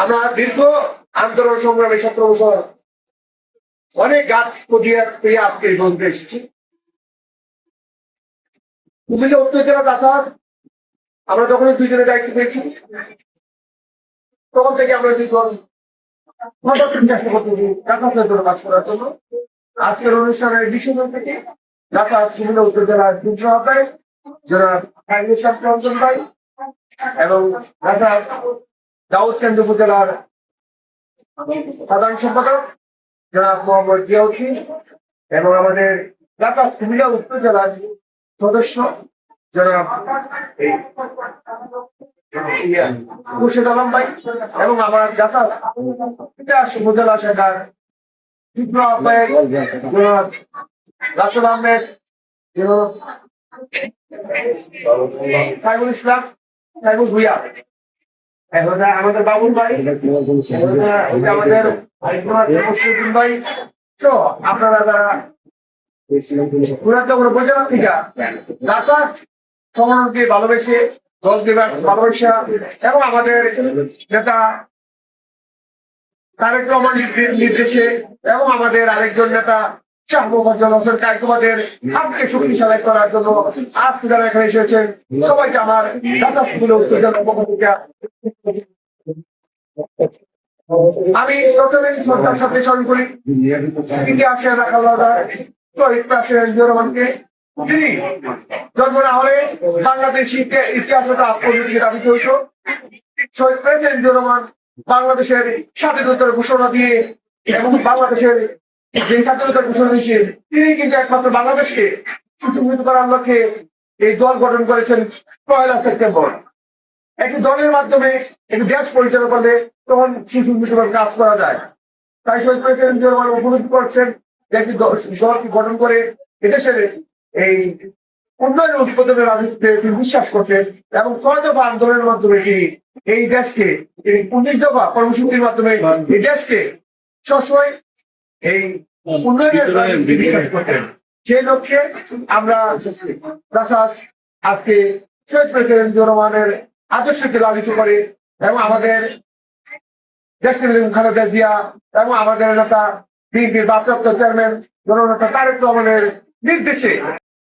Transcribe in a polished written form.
আমরা দীর্ঘ আন্দোলন সংগ্রামে 17 বছর অনেক গাছ পেয়ে আজকে এই পর্যন্ত এসেছি। কুমিল্লা উত্তর জেলা দাসাস আমরা যখনই দুইজনে দায়িত্ব পেয়েছি তখন থেকে আমরা দুইজন চেষ্টা করতেছি দাসাসের জন্য কাজ করার জন্য। আজকের অনুষ্ঠানের বিশ্বজন থেকে দাসাস কুমিল্লা উত্তর জেলার যুগ্ম আহ্বায়ক জনাব খায়রুল ইসলাম রঞ্জন ভাই এবং দাসাস দাউদকান্দি উপজেলার সাধারণ সম্পাদক জনাব মোহাম্মদ জিয়াউদ্দিন এবং আমাদের দাসাস কুমিল্লা উত্তর জেলার সদস্য জনাব খুরশেদ আলম ভাই এবং আমার দাসাস উপজেলা শাখার যুগ্ম আহ্বায়ক জনাব রাসেল আহমেদ, সাইফুল ইসলাম, সাইফুল ভুইয়া, আমাদের বাবুল ভাই, আমাদের মুশফিকুল ভাই সহ আপনারা যারা উপজেলা থেকে দাসাস সংগঠনকে ভালোবেসে দলকে ভালোবাসা এবং আমাদের নেতা তারেক রহমান নির্দেশে এবং আমাদের আরেকজন নেতা শাহ মোহাম্মদ হোসেন কায়কুমাদের হাতকে শক্তিশালী করার জন্য আজকে যারা এখানে এসেছেন সবাইকে আমার দাসাস কুমিল্লা উত্তর জেলার পক্ষ থেকে আমি প্রথমেই শ্রদ্ধার সাথে স্মরণ করি ইতিহাসে রাখা শহীদ প্রেসিডেন্ট জিয়াউর রহমানকে, যিনি জন্ম না হলে বাংলাদেশ ইতিহাস হতো আত্মনীতিকে দাবিত হইত। শহীদ প্রেসিডেন্ট জিয়াউর রহমান বাংলাদেশের স্বাধীনতার ঘোষণা দিয়ে এবং বাংলাদেশের যে স্বাধীনতার ঘোষণা দিয়েছে তিনি কিন্তু একমাত্র বাংলাদেশকে সুসংহত করার লক্ষ্যে এই দল গঠন করেছেন 1 সেপ্টেম্বর। একটি দলের মাধ্যমে একটি দেশ পরিচালনা করলে তখন সুসংহত কাজ করা যায়। তাই শহীদ প্রেসিডেন্ট জিয়াউর রহমান উপলব্ধি করছেন যে একটি দলকে গঠন করে এদেশের এই উন্নয়ন উৎপাদনের রাজনীতিতে তিনি বিশ্বাস করতেন এবং 6 দফা আন্দোলনের মাধ্যমে তিনি এই দেশকে 19 দফা কর্মসূচির মাধ্যমে এই দেশকে সবসময় এই উন্নয়নের রাজনীতি বিশ্বাস করতেন। সেই লক্ষ্যে আমরা দাসাস আজকে শহীদ প্রেসিডেন্ট জিয়াউর রহমানের আদর্শকে লালিত করে এবং আমাদের দেশের খালেদা জিয়া এবং আমাদের নেতা বিএনপির ভারপ্রাপ্ত চেয়ারম্যান জননেতা তারেক রহমানের নির্দেশে